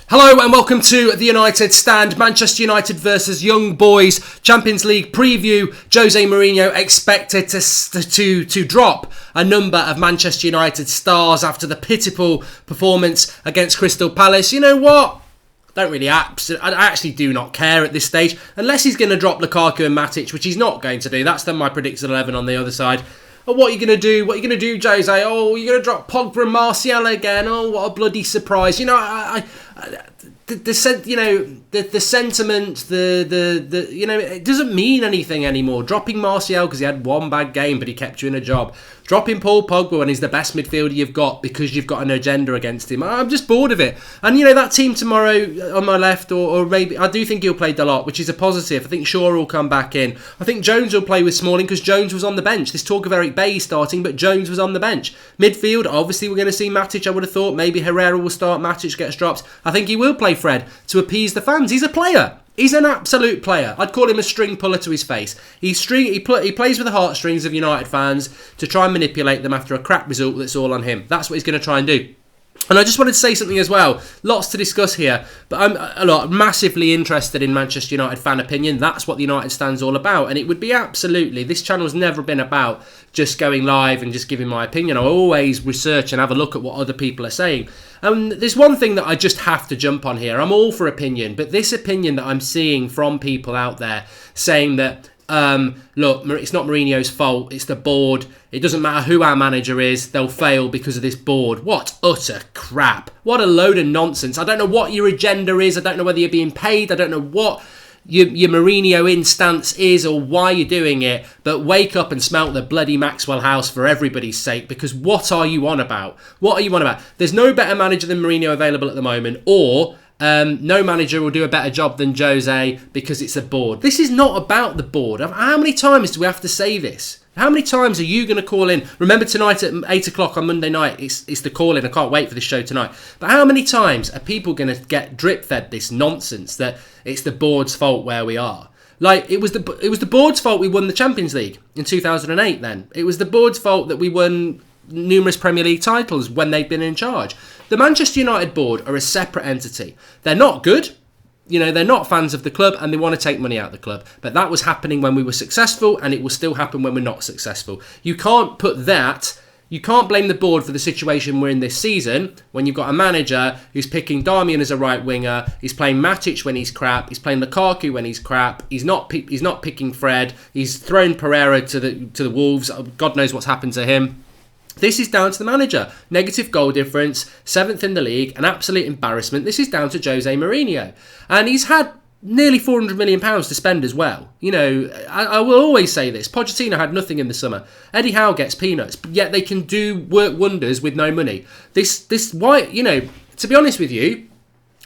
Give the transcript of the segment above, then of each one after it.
Hello and welcome to the United Stand. Manchester United versus Young Boys Champions League preview. Jose Mourinho expected to drop a number of Manchester United stars after the pitiful performance against Crystal Palace. You know what? I actually do not care at this stage. Unless he's going to drop Lukaku and Matic, which he's not going to do. That's then my predicted 11 on the other side. Oh, what are you going to do? What are you going to do, Jose? Oh, you're going to drop Pogba and Martial again? Oh, what a bloody surprise. You know, the sentiment, it doesn't mean anything anymore. Dropping Martial because he had one bad game, but he kept you in a job. Dropping Paul Pogba when he's the best midfielder you've got because you've got an agenda against him. I'm just bored of it. And, that team tomorrow on my left, or maybe, I do think he'll play Dalot, which is a positive. I think Shaw will come back in. I think Jones will play with Smalling because Jones was on the bench. There's talk of Eric Bailly starting, but Jones was on the bench. Midfield, obviously we're going to see Matic, I would have thought. Maybe Herrera will start, Matic gets dropped. I think he will play Fred to appease the fans. He's a player. He's an absolute player. I'd call him a string puller to his face. He plays with the heartstrings of United fans to try and manipulate them after a crap result that's all on him. That's what he's going to try and do. And I just wanted to say something as well. Lots to discuss here, but I'm massively interested in Manchester United fan opinion. That's what the United Stand's all about. And it would be this channel's never been about just going live and just giving my opinion. I always research and have a look at what other people are saying. And there's one thing that I just have to jump on here. I'm all for opinion, but this opinion that I'm seeing from people out there saying that, look, it's not Mourinho's fault, it's the board. It doesn't matter who our manager is, they'll fail because of this board. What utter crap. What a load of nonsense. I don't know what your agenda is. I don't know whether you're being paid. I don't know what your Mourinho instance is or why you're doing it, but wake up and smelt the bloody Maxwell House for everybody's sake, because what are you on about? What are you on about? There's no better manager than Mourinho available at the moment, or no manager will do a better job than Jose because it's a board. This is not about the board. How many times do we have to say this? How many times are you going to call in? Remember tonight at 8 o'clock on Monday night, it's the call in. I can't wait for this show tonight. But how many times are people going to get drip fed this nonsense that it's the board's fault where we are? Like, it was the board's fault we won the Champions League in 2008 then. It was the board's fault that we won numerous Premier League titles when they've been in charge. The Manchester United board are a separate entity. They're not good. They're not fans of the club and they want to take money out of the club. But that was happening when we were successful and it will still happen when we're not successful. You can't blame the board for the situation we're in this season when you've got a manager who's picking Darmian as a right winger, he's playing Matic when he's crap, he's playing Lukaku when he's crap, he's not picking Fred, he's thrown Pereira to the Wolves, God knows what's happened to him. This is down to the manager. Negative goal difference, 7th in the league, an absolute embarrassment. This is down to Jose Mourinho. And he's had nearly £400 million to spend as well. I will always say this. Pochettino had nothing in the summer. Eddie Howe gets peanuts, but yet they can work wonders with no money. Why, to be honest with you,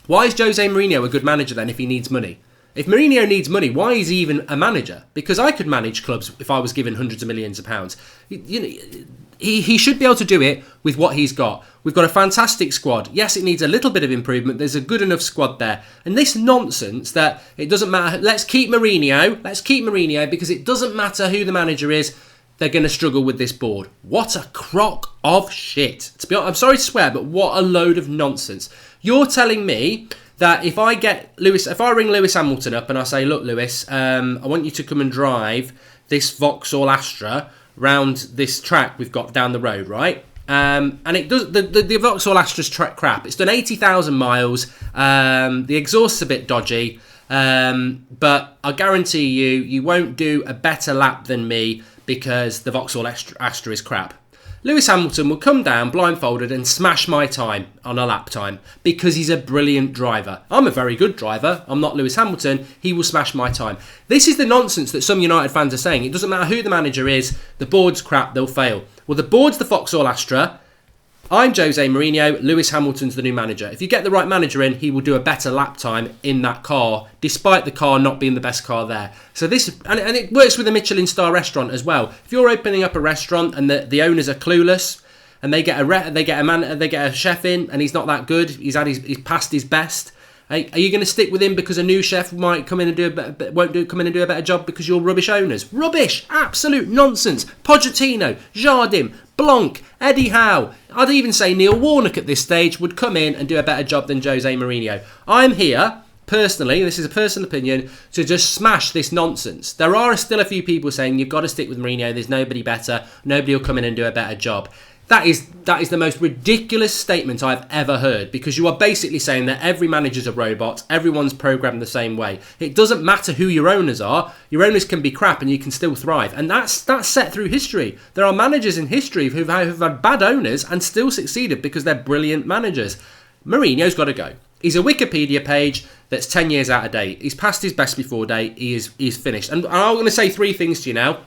why is Jose Mourinho a good manager then if he needs money? If Mourinho needs money, why is he even a manager? Because I could manage clubs if I was given hundreds of millions of pounds. He should be able to do it with what he's got. We've got a fantastic squad. Yes, it needs a little bit of improvement. There's a good enough squad there. And this nonsense that it doesn't matter. Let's keep Mourinho because it doesn't matter who the manager is. They're going to struggle with this board. What a crock of shit. I'm sorry to swear, but what a load of nonsense. You're telling me that if I ring Lewis Hamilton up and I say, look, Lewis, I want you to come and drive this Vauxhall Astra round this track we've got down the road, right? And it does the Vauxhall Astra's track crap. It's done 80,000 miles. The exhaust's a bit dodgy, but I guarantee you won't do a better lap than me because the Vauxhall Astra is crap. Lewis Hamilton will come down blindfolded and smash my time on a lap time because he's a brilliant driver. I'm a very good driver. I'm not Lewis Hamilton. He will smash my time. This is the nonsense that some United fans are saying. It doesn't matter who the manager is. The board's crap. They'll fail. Well, the board's the Vauxhall Astra. I'm Jose Mourinho. Lewis Hamilton's the new manager. If you get the right manager in, he will do a better lap time in that car, despite the car not being the best car there. So and it works with a Michelin star restaurant as well. If you're opening up a restaurant and the owners are clueless and they get a chef in and he's not that good, he's past his best, Are you going to stick with him because a new chef might come in and come in and do a better job because you're rubbish owners? Rubbish! Absolute nonsense. Pochettino, Jardim, Blanc, Eddie Howe. I'd even say Neil Warnock at this stage would come in and do a better job than Jose Mourinho. I'm here, personally, this is a personal opinion, to just smash this nonsense. There are still a few people saying you've got to stick with Mourinho, there's nobody better, nobody will come in and do a better job. That is the most ridiculous statement I've ever heard, because you are basically saying that every manager's a robot, everyone's programmed the same way. It doesn't matter who your owners are. Your owners can be crap and you can still thrive. And that's set through history. There are managers in history who've had bad owners and still succeeded because they're brilliant managers. Mourinho's got to go. He's a Wikipedia page that's 10 years out of date. He's past his best before date. He's finished. And I'm going to say three things to you now.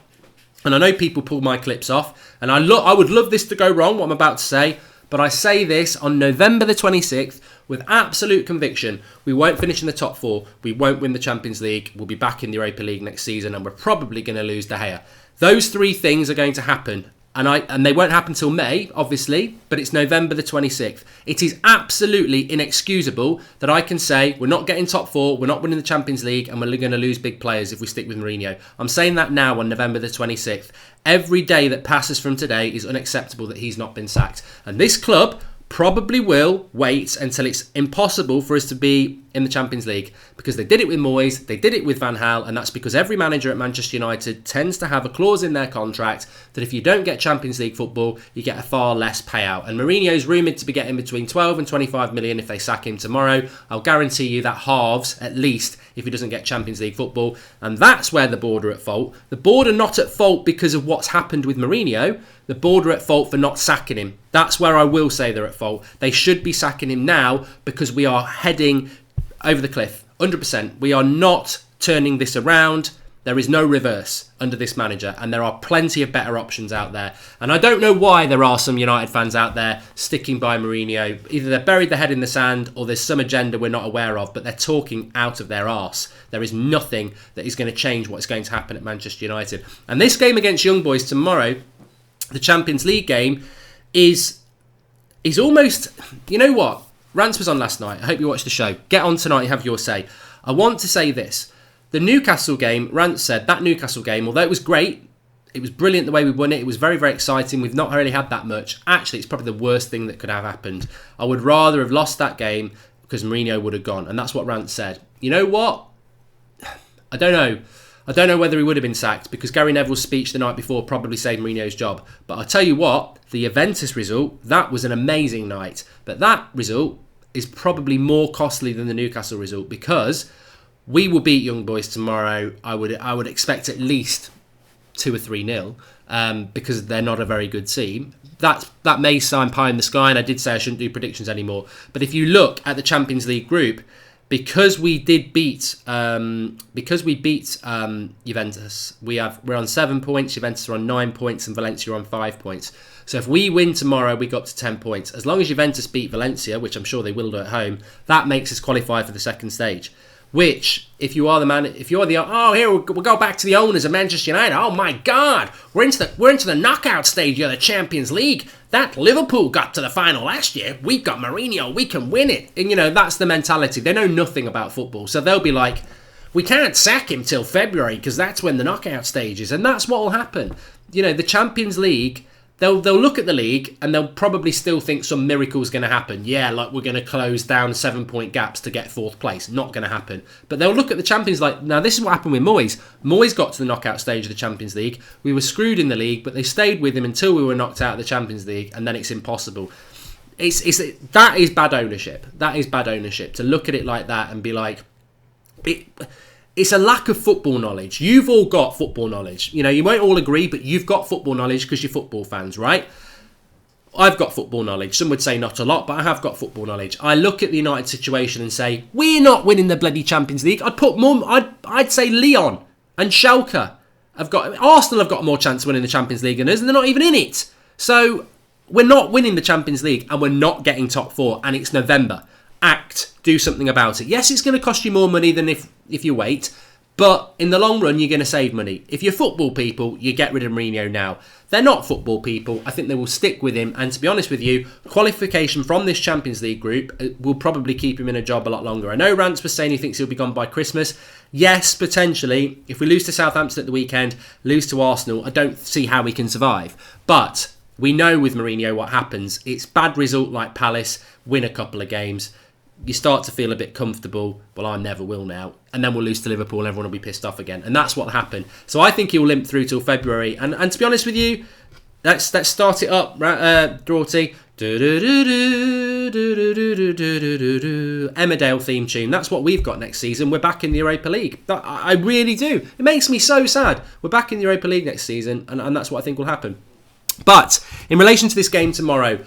And I know people pull my clips off, and I would love this to go wrong, what I'm about to say, but I say this on November the 26th with absolute conviction. We won't finish in the top four, we won't win the Champions League, we'll be back in the Europa League next season, and we're probably going to lose De Gea. Those three things are going to happen. And they won't happen till May, obviously, but it's November the 26th. It is absolutely inexcusable that I can say we're not getting top four, we're not winning the Champions League, and we're going to lose big players if we stick with Mourinho. I'm saying that now on November the 26th. Every day that passes from today is unacceptable that he's not been sacked. And this club probably will wait until it's impossible for us to be in the Champions League, because they did it with Moyes, they did it with Van Gaal, and that's because every manager at Manchester United tends to have a clause in their contract that if you don't get Champions League football, you get a far less payout. And Mourinho's rumoured to be getting between 12 and 25 million if they sack him tomorrow. I'll guarantee you that halves at least if he doesn't get Champions League football. And that's where the board are at fault. The board are not at fault because of what's happened with Mourinho. The board are at fault for not sacking him. That's where I will say they're at fault. They should be sacking him now because we are heading over the cliff. 100%. We are not turning this around. There is no reverse under this manager, and there are plenty of better options out there. And I don't know why there are some United fans out there sticking by Mourinho. Either they've buried their head in the sand or there's some agenda we're not aware of, but they're talking out of their arse. There is nothing that is going to change what's going to happen at Manchester United. And this game against Young Boys tomorrow, the Champions League game, is almost... You know what? Rants was on last night. I hope you watched the show. Get on tonight and have your say. I want to say this. The Newcastle game, Rance said, that Newcastle game, although it was great, it was brilliant the way we won it, it was very, very exciting, we've not really had that much. Actually, it's probably the worst thing that could have happened. I would rather have lost that game because Mourinho would have gone, and that's what Rance said. You know what? I don't know. I don't know whether he would have been sacked because Gary Neville's speech the night before probably saved Mourinho's job. But I'll tell you what, the Juventus result, that was an amazing night. But that result is probably more costly than the Newcastle result because we will beat Young Boys tomorrow. I would expect at least 2 or 3-0 because they're not a very good team. That may sound pie in the sky, and I did say I shouldn't do predictions anymore. But if you look at the Champions League group, because we beat Juventus, we're on 7 points. Juventus are on 9 points, and Valencia are on 5 points. So if we win tomorrow, we got to 10 points. As long as Juventus beat Valencia, which I'm sure they will do at home, that makes us qualify for the second stage. Which, if you are we'll go back to the owners of Manchester United. Oh my God, we're into the knockout stage of the Champions League. That Liverpool got to the final last year. We got Mourinho, we can win it. And that's the mentality. They know nothing about football, so they'll be like, we can't sack him till February because that's when the knockout stage is, and that's what will happen. The Champions League. They'll look at the league and they'll probably still think some miracle's going to happen. Yeah, like we're going to close down 7-point gaps to get 4th place. Not going to happen. But they'll look at the Champions League. Now, this is what happened with Moyes. Moyes got to the knockout stage of the Champions League. We were screwed in the league, but they stayed with him until we were knocked out of the Champions League, and then it's impossible. That is bad ownership. That is bad ownership. To look at it like that and be like... It's a lack of football knowledge. You've all got football knowledge. You won't all agree, but you've got football knowledge because you're football fans, right? I've got football knowledge. Some would say not a lot, but I have got football knowledge. I look at the United situation and say, we're not winning the bloody Champions League. I'd say Lyon and Schalke Arsenal have got more chance of winning the Champions League than us, and they're not even in it. So we're not winning the Champions League, and we're not getting top 4, and it's November. Do something about it. Yes, it's going to cost you more money than if you wait, But in the long run, you're going to save money. If you're football people, you get rid of Mourinho now. They're not football people. I think they will stick with him. And to be honest with you, qualification from this Champions League group will probably keep him in a job a lot longer. I know Rance was saying he thinks he'll be gone by Christmas. Yes, potentially. If we lose to Southampton at the weekend, lose to Arsenal, I don't see how we can survive. But we know with Mourinho what happens. It's bad result like Palace, win a couple of games. You start to feel a bit comfortable. Well, I never will now. And then we'll lose to Liverpool and everyone will be pissed off again. And that's what happened. So I think he'll limp through till February. And to be honest with you, let's start it up, Draughty. Emmerdale theme tune. That's what we've got next season. We're back in the Europa League. I really do. It makes me so sad. We're back in the Europa League next season. And that's what I think will happen. But in relation to this game tomorrow,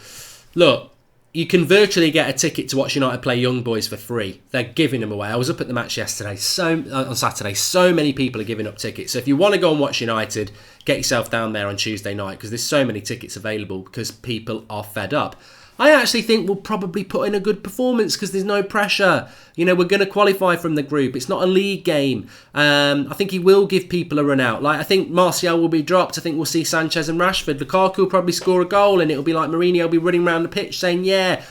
look, you can virtually get a ticket to watch United play Young Boys for free. They're giving them away. I was up at the match yesterday, on Saturday. So many people are giving up tickets. So if you want to go and watch United, get yourself down there on Tuesday night because there's so many tickets available because people are fed up. I actually think we'll probably put in a good performance because there's no pressure. You know, we're going to qualify from the group. It's not a league game. I think he will give people a run out. Like, I think Martial will be dropped. I think we'll see Sanchez and Rashford. Lukaku will probably score a goal and it'll be like Mourinho will be running around the pitch saying, yeah,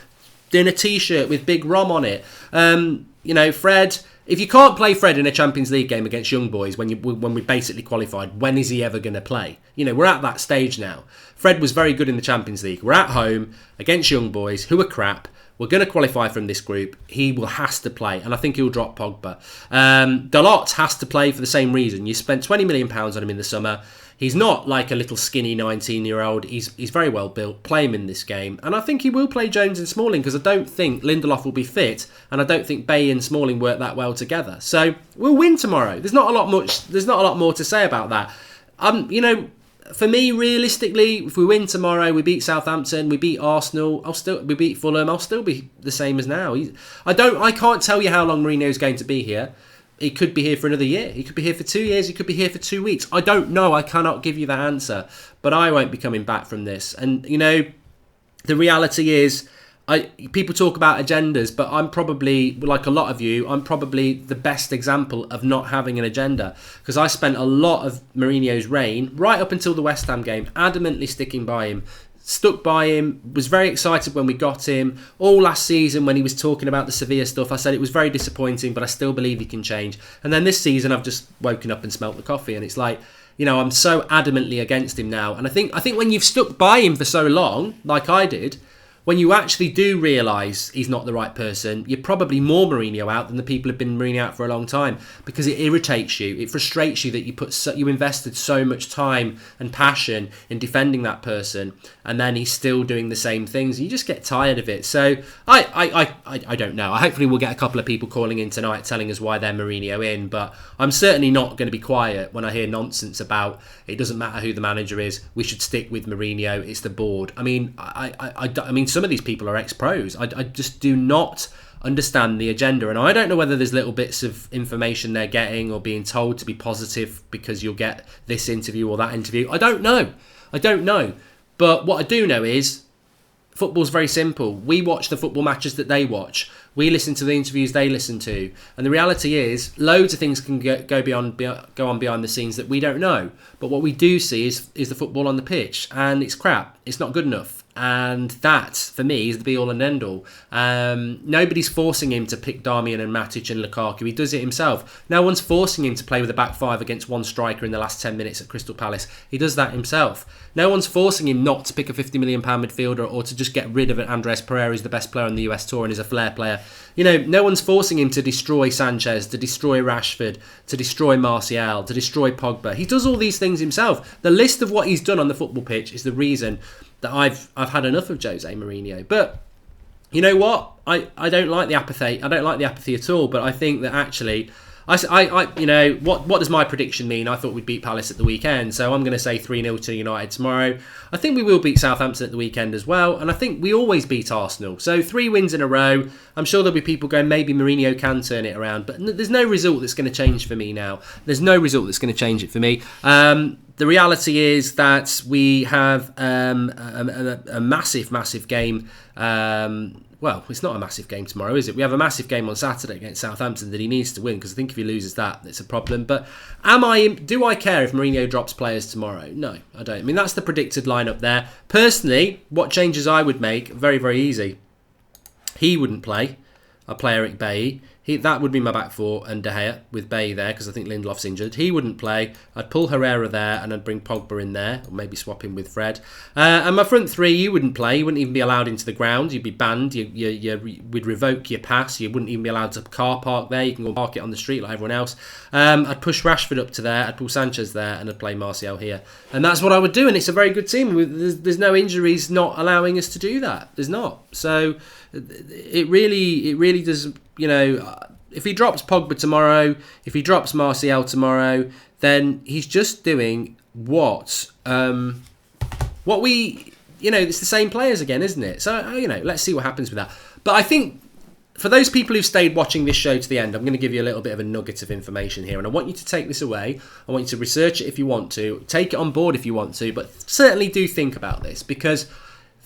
doing a T-shirt with big Rom on it. You know, Fred... If you can't play Fred in a Champions League game against Young Boys when we basically qualified, when is he ever going to play? You know, we're at that stage now. Fred was very good in the Champions League. We're at home against Young Boys, who are crap. We're going to qualify from this group. He has to play, and I think he'll drop Pogba. Dalot has to play for the same reason. You spent £20 million on him in the summer. He's not like a little skinny 19-year-old. He's very well built. Play him in this game. And I think he will play Jones and Smalling because I don't think Lindelof will be fit and I don't think Bay and Smalling work that well together. So we'll win tomorrow. There's not a lot more to say about that. You know, for me, realistically, if we win tomorrow, we beat Southampton, we beat Arsenal, we beat Fulham, I'll still be the same as now. I can't tell you how long Mourinho's going to be here. He could be here for another year. He could be here for 2 years. He could be here for 2 weeks. I don't know. I cannot give you that answer. But I won't be coming back from this. And, you know, the reality is, people talk about agendas, but I'm probably, like a lot of you, I'm probably the best example of not having an agenda. Because I spent a lot of Mourinho's reign, right up until the West Ham game, adamantly sticking by him. Stuck by him, was very excited when we got him. All last season when he was talking about the Sevilla stuff, I said it was very disappointing, but I still believe he can change. And then this season I've just woken up and smelt the coffee and it's like, you know, I'm so adamantly against him now. And I think when you've stuck by him for so long, like I did, when you actually do realise he's not the right person, you're probably more Mourinho out than the people who've been Mourinho out for a long time because it irritates you. It frustrates you that you invested so much time and passion in defending that person and then he's still doing the same things. You just get tired of it. So I don't know. Hopefully we'll get a couple of people calling in tonight telling us why they're Mourinho in, but I'm certainly not going to be quiet when I hear nonsense about it doesn't matter who the manager is. We should stick with Mourinho. It's the board. I mean, I mean, some of these people are ex-pros. I just do not understand the agenda. And I don't know whether there's little bits of information they're getting or being told to be positive because you'll get this interview or that interview. I don't know. But what I do know is football's very simple. We watch the football matches that they watch. We listen to the interviews they listen to. And the reality is, loads of things can go on behind the scenes that we don't know. But what we do see is the football on the pitch. And it's crap. It's not good enough. And that, for me, is the be-all and end-all. Nobody's forcing him to pick Darmian and Matic and Lukaku. He does it himself. No one's forcing him to play with a back five against one striker in the last 10 minutes at Crystal Palace. He does that himself. No one's forcing him not to pick a £50 million midfielder or to just get rid of it. Andres Pereira, who's the best player on the US Tour and is a flair player. You know, no one's forcing him to destroy Sanchez, to destroy Rashford, to destroy Martial, to destroy Pogba. He does all these things himself. The list of what he's done on the football pitch is the reason that I've had enough of Jose Mourinho. But you know what? I don't like the apathy. I don't like the apathy at all. But I think that actually, you know, what does my prediction mean? I thought we'd beat Palace at the weekend, so I'm going to say 3-0 to United tomorrow. I think we will beat Southampton at the weekend as well, and I think we always beat Arsenal. So 3 wins in a row. I'm sure there'll be people going, maybe Mourinho can turn it around, but there's no result that's going to change for me now. There's no result that's going to change it for me. the reality is that we have a massive game. Well, it's not a massive game tomorrow, is it? We have a massive game on Saturday against Southampton that he needs to win, because I think if he loses that, it's a problem. But do I care if Mourinho drops players tomorrow? No, I don't. I mean, that's the predicted lineup there. Personally, what changes I would make, very, very easy. He wouldn't play. I'd play Eric Bailly. That would be my back four, and De Gea with Bailly there, because I think Lindelof's injured. He wouldn't play. I'd pull Herrera there, and I'd bring Pogba in there, or maybe swap him with Fred. And my front three, you wouldn't play. You wouldn't even be allowed into the ground. You'd be banned. We'd revoke your pass. You wouldn't even be allowed to car park there. You can go park it on the street like everyone else. I'd push Rashford up to there. I'd pull Sanchez there, and I'd play Martial here. And that's what I would do, and it's a very good team. There's no injuries not allowing us to do that. There's not. So it really does, if he drops Pogba tomorrow, if he drops Martial tomorrow, then he's just doing what we, it's the same players again, isn't it? So, let's see what happens with that. But I think for those people who've stayed watching this show to the end, I'm going to give you a little bit of a nugget of information here, and I want you to take this away. I want you to research it if you want to, take it on board if you want to, but certainly do think about this, because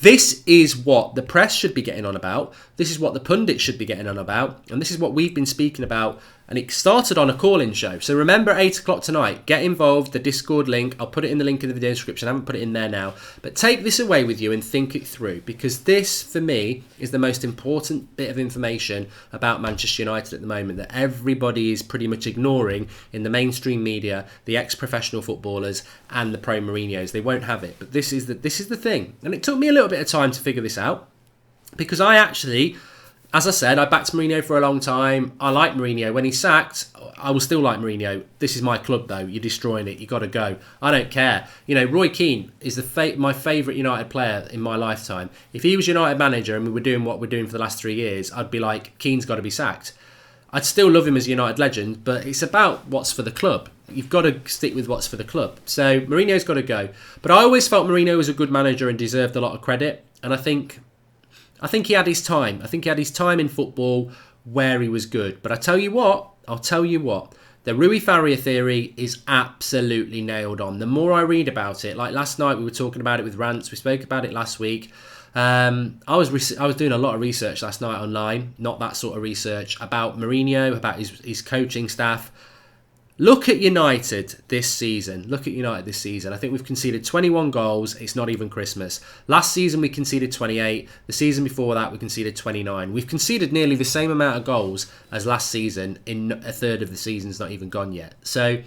this is what the press should be getting on about. This is what the pundits should be getting on about. And this is what we've been speaking about. And it started on a call-in show. So remember, 8 o'clock tonight, get involved, the Discord link. I'll put it in the link in the video description. I haven't put it in there now. But take this away with you and think it through. Because this, for me, is the most important bit of information about Manchester United at the moment, that everybody is pretty much ignoring in the mainstream media, the ex-professional footballers and the pro-Mourinhos. They won't have it. But this is the thing. And it took me a little bit of time to figure this out. Because I actually, as I said, I backed Mourinho for a long time. I like Mourinho. When he's sacked, I will still like Mourinho. This is my club, though. You're destroying it. You've got to go. I don't care. Roy Keane is my favourite United player in my lifetime. If he was United manager and we were doing what we're doing for the last 3 years, I'd be like, Keane's got to be sacked. I'd still love him as a United legend, but it's about what's for the club. You've got to stick with what's for the club. So Mourinho's got to go. But I always felt Mourinho was a good manager and deserved a lot of credit. And I think he had his time. I think he had his time in football where he was good. But I'll tell you what, the Rui Faria theory is absolutely nailed on. The more I read about it, like last night we were talking about it with Rants, we spoke about it last week. I was doing a lot of research last night online, not that sort of research, about Mourinho, about his coaching staff. Look at United this season. I think we've conceded 21 goals. It's not even Christmas. Last season we conceded 28. The season before that we conceded 29. We've conceded nearly the same amount of goals as last season. In a third of the season's not even gone yet. So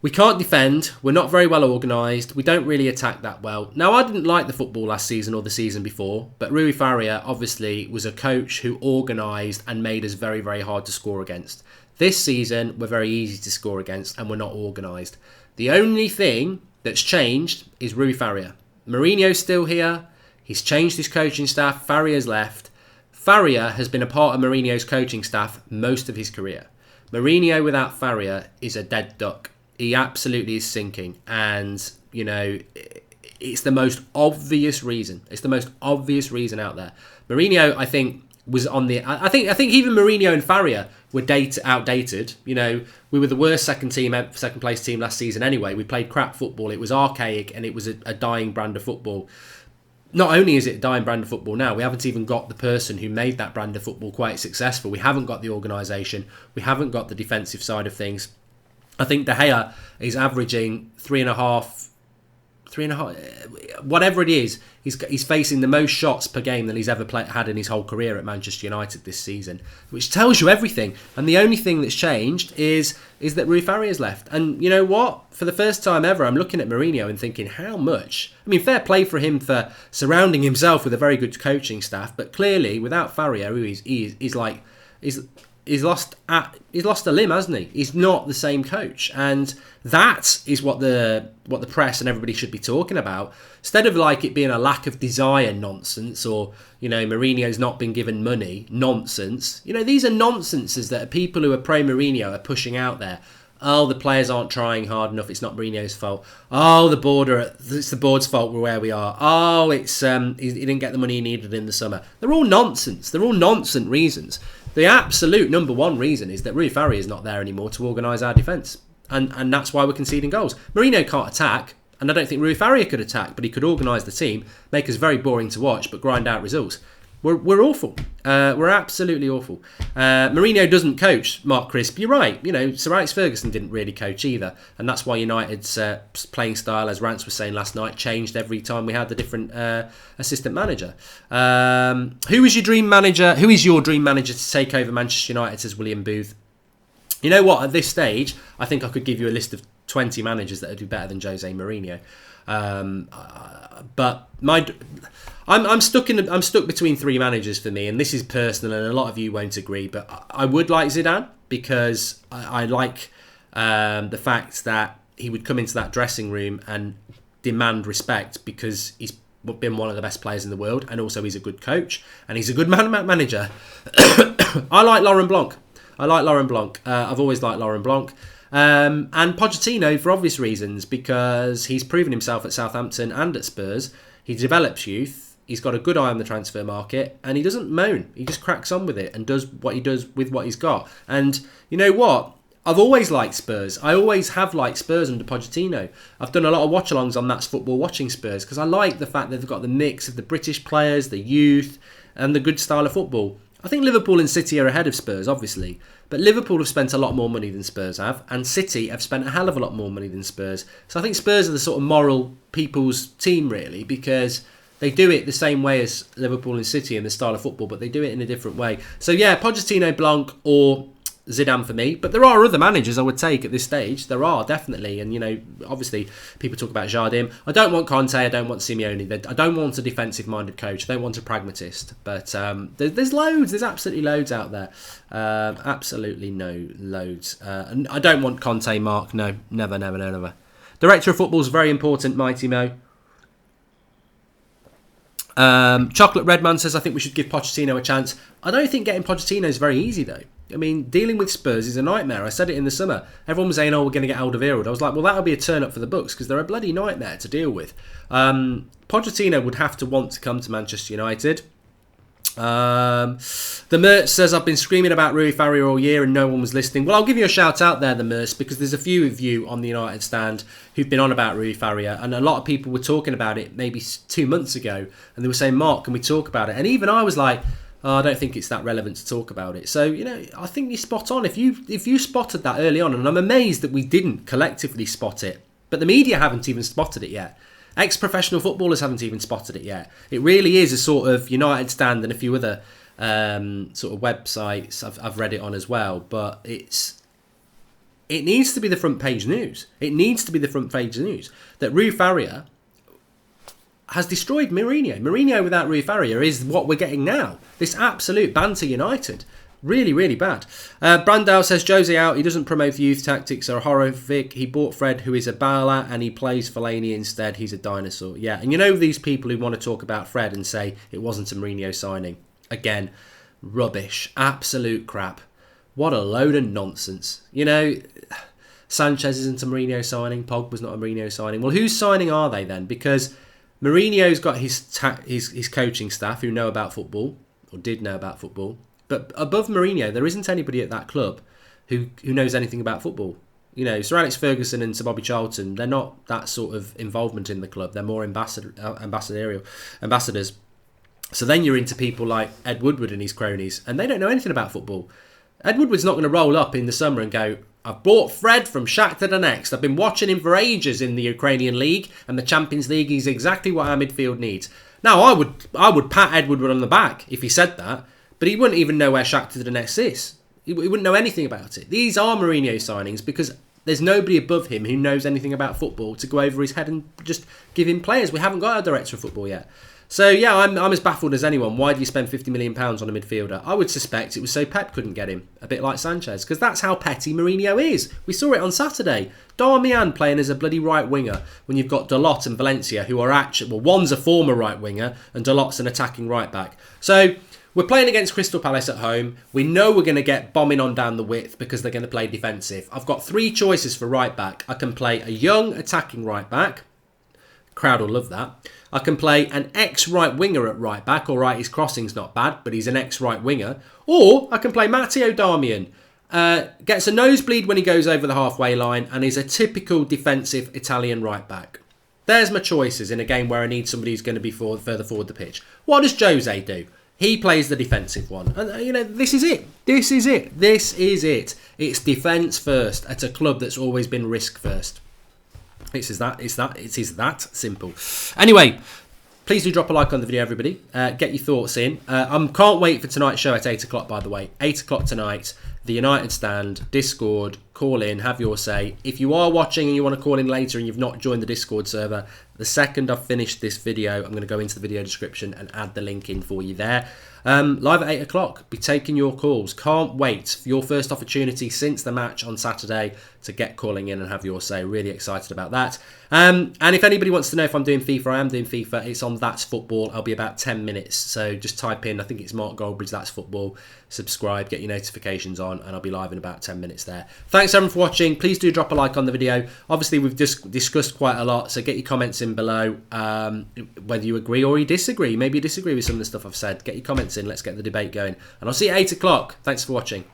we can't defend. We're not very well organised. We don't really attack that well. Now, I didn't like the football last season or the season before, but Rui Faria obviously was a coach who organised and made us very, very hard to score against. This season, we're very easy to score against and we're not organised. The only thing that's changed is Rui Faria. Mourinho's still here. He's changed his coaching staff. Faria's left. Faria has been a part of Mourinho's coaching staff most of his career. Mourinho without Faria is a dead duck. He absolutely is sinking. And, it's the most obvious reason. It's the most obvious reason out there. Mourinho, I think, was on the... I think even Mourinho and Faria were outdated. We were the worst second place team last season anyway. We played crap football. It was archaic and it was a dying brand of football. Not only is it a dying brand of football now, we haven't even got the person who made that brand of football quite successful. We haven't got the organisation. We haven't got the defensive side of things. I think De Gea is averaging 3.5, whatever it is. He's facing the most shots per game that he's ever had in his whole career at Manchester United this season, which tells you everything. And the only thing that's changed is that Rui Faria's left. And you know what? For the first time ever, I'm looking at Mourinho and thinking, how much? I mean, fair play for him for surrounding himself with a very good coaching staff, but clearly without Faria, he's lost a limb, hasn't he? He's not the same coach, and that is what the press and everybody should be talking about. Instead of like it being a lack of desire nonsense, or Mourinho's not been given money nonsense. These are nonsenses that people who are pro Mourinho are pushing out there. Oh, the players aren't trying hard enough. It's not Mourinho's fault. Oh, it's the board's fault. We're where we are. Oh, it's he didn't get the money he needed in the summer. They're all nonsense. They're all nonsense reasons. The absolute number one reason is that Rui Faria is not there anymore to organise our defence. and that's why we're conceding goals. Mourinho can't attack, and I don't think Rui Faria could attack, but he could organise the team, make us very boring to watch, but grind out results. We're awful. We're absolutely awful. Mourinho doesn't coach, Mark Crisp. You're right. You know, Sir Alex Ferguson didn't really coach either. And that's why United's playing style, as Rance was saying last night, changed every time we had a different assistant manager. Who is your dream manager? Who is your dream manager to take over Manchester United, says William Booth. You know what? At this stage, I think I could give you a list of 20 managers that would do better than Jose Mourinho. But I'm stuck between three managers for me, and this is personal, and a lot of you won't agree. But I would like Zidane because I like the fact that he would come into that dressing room and demand respect because he's been one of the best players in the world, and also he's a good coach and he's a good manager. I like Laurent Blanc. I've always liked Laurent Blanc. And Pochettino for obvious reasons, because he's proven himself at Southampton and at Spurs. He develops youth, he's got a good eye on the transfer market, and he doesn't moan. He just cracks on with it and does what he does with what he's got. And you know what? I've always liked Spurs. I always have liked Spurs under Pochettino. I've done a lot of watch-alongs on That's Football watching Spurs because I like the fact that they've got the mix of the British players, the youth, and the good style of football. I think Liverpool and City are ahead of Spurs, obviously. But Liverpool have spent a lot more money than Spurs have, and City have spent a hell of a lot more money than Spurs. So I think Spurs are the sort of moral people's team, really, because they do it the same way as Liverpool and City in the style of football, but they do it in a different way. So yeah, Pochettino, Blanc, or Zidane for me. But there are other managers I would take at this stage. There are, definitely. And, you know, obviously people talk about Jardim. I don't want Conte. I don't want Simeone. I don't want a defensive-minded coach. I don't want a pragmatist. But there's loads. There's absolutely loads out there. Absolutely loads. And I don't want Conte, Mark. No, never. Director of football is very important, Mighty Mo. Chocolate Redman says, I think we should give Pochettino a chance. I don't think getting Pochettino is very easy, though. I mean, dealing with Spurs is a nightmare. I said it in the summer. Everyone was saying, we're going to get Alderweireld. I was like, well, that'll be a turn up for the books because they're a bloody nightmare to deal with. Pochettino would have to want to come to Manchester United. The Mertz says, I've been screaming about Rui Faria all year and no one was listening. Well, I'll give you a shout out there, the Mertz, because there's a few of you on the United stand who've been on about Rui Faria, and a lot of people were talking about it maybe 2 months ago, and they were saying, Mark, can we talk about it? And even I was like, I don't think it's that relevant to talk about it. So, you know, I think you're spot on. If you spotted that early on, and I'm amazed that we didn't collectively spot it, but the media haven't even spotted it yet. Ex-professional footballers haven't even spotted it yet. It really is a sort of United stand and a few other sort of websites I've read it on as well. But it needs to be the front page news. It needs to be the front page news that Rui Faria has destroyed Mourinho. Mourinho without Rui Faria is what we're getting now. This absolute banter United. Really, really bad. Brandau says, Jose out. He doesn't promote youth tactics are horrific. He bought Fred, who is a bala, and he plays Fellaini instead. He's a dinosaur. Yeah, and you know these people who want to talk about Fred and say it wasn't a Mourinho signing. Again, rubbish. Absolute crap. What a load of nonsense. You know, Sanchez isn't a Mourinho signing. Pogba's not a Mourinho signing. Well, whose signing are they then? Because Mourinho's got his coaching staff who know about football, or did know about football. But above Mourinho, there isn't anybody at that club who knows anything about football. You know, Sir Alex Ferguson and Sir Bobby Charlton, they're not that sort of involvement in the club. They're more ambassadors. So then you're into people like Ed Woodward and his cronies, and they don't know anything about football. Ed Woodward's not going to roll up in the summer and go, I've bought Fred from Shakhtar Donetsk. I've been watching him for ages in the Ukrainian League and the Champions League. He's exactly what our midfield needs. Now, I would pat Ed Woodward on the back if he said that, but he wouldn't even know where Shakhtar Donetsk is. He wouldn't know anything about it. These are Mourinho signings because there's nobody above him who knows anything about football to go over his head and just give him players. We haven't got a director of football yet. So, yeah, I'm as baffled as anyone. Why do you spend £50 million on a midfielder? I would suspect it was so Pep couldn't get him, a bit like Sanchez, because that's how petty Mourinho is. We saw it on Saturday. Darmian playing as a bloody right winger when you've got Dalot and Valencia, who are actually, well, one's a former right winger and Dalot's an attacking right back. So, we're playing against Crystal Palace at home. We know we're going to get bombing on down the width because they're going to play defensive. I've got 3 choices for right back. I can play a young attacking right back. Crowd will love that. I can play an ex-right winger at right back. All right, his crossing's not bad, but he's an ex-right winger. Or I can play Matteo Darmian. Gets a nosebleed when he goes over the halfway line, and is a typical defensive Italian right back. There's my choices in a game where I need somebody who's going to be further forward the pitch. What does Jose do? He plays the defensive one. And, you know, this is it. This is it. This is it. It's defence first at a club that's always been risk first. It is that simple. Anyway, please do drop a like on the video, everybody. Get your thoughts in. I can't wait for tonight's show at 8 o'clock, by the way. 8 o'clock tonight. The United Stand, Discord, call in, have your say. If you are watching and you want to call in later and you've not joined the Discord server, the second I've finished this video, I'm going to go into the video description and add the link in for you there. Live at 8 o'clock, be taking your calls. Can't wait for your first opportunity since the match on Saturday to get calling in and have your say. Really excited about that. And if anybody wants to know if I'm doing FIFA, I am doing FIFA. It's on That's Football. I'll be about 10 minutes. So just type in, I think it's Mark Goldbridge, That's Football. Subscribe, get your notifications on, and I'll be live in about 10 minutes there. Thanks everyone for watching. Please do drop a like on the video. Obviously, we've just discussed quite a lot, so get your comments in below. Whether you agree or you disagree. Maybe you disagree with some of the stuff I've said. Get your comments in. Let's get the debate going. And I'll see you at 8 o'clock. Thanks for watching.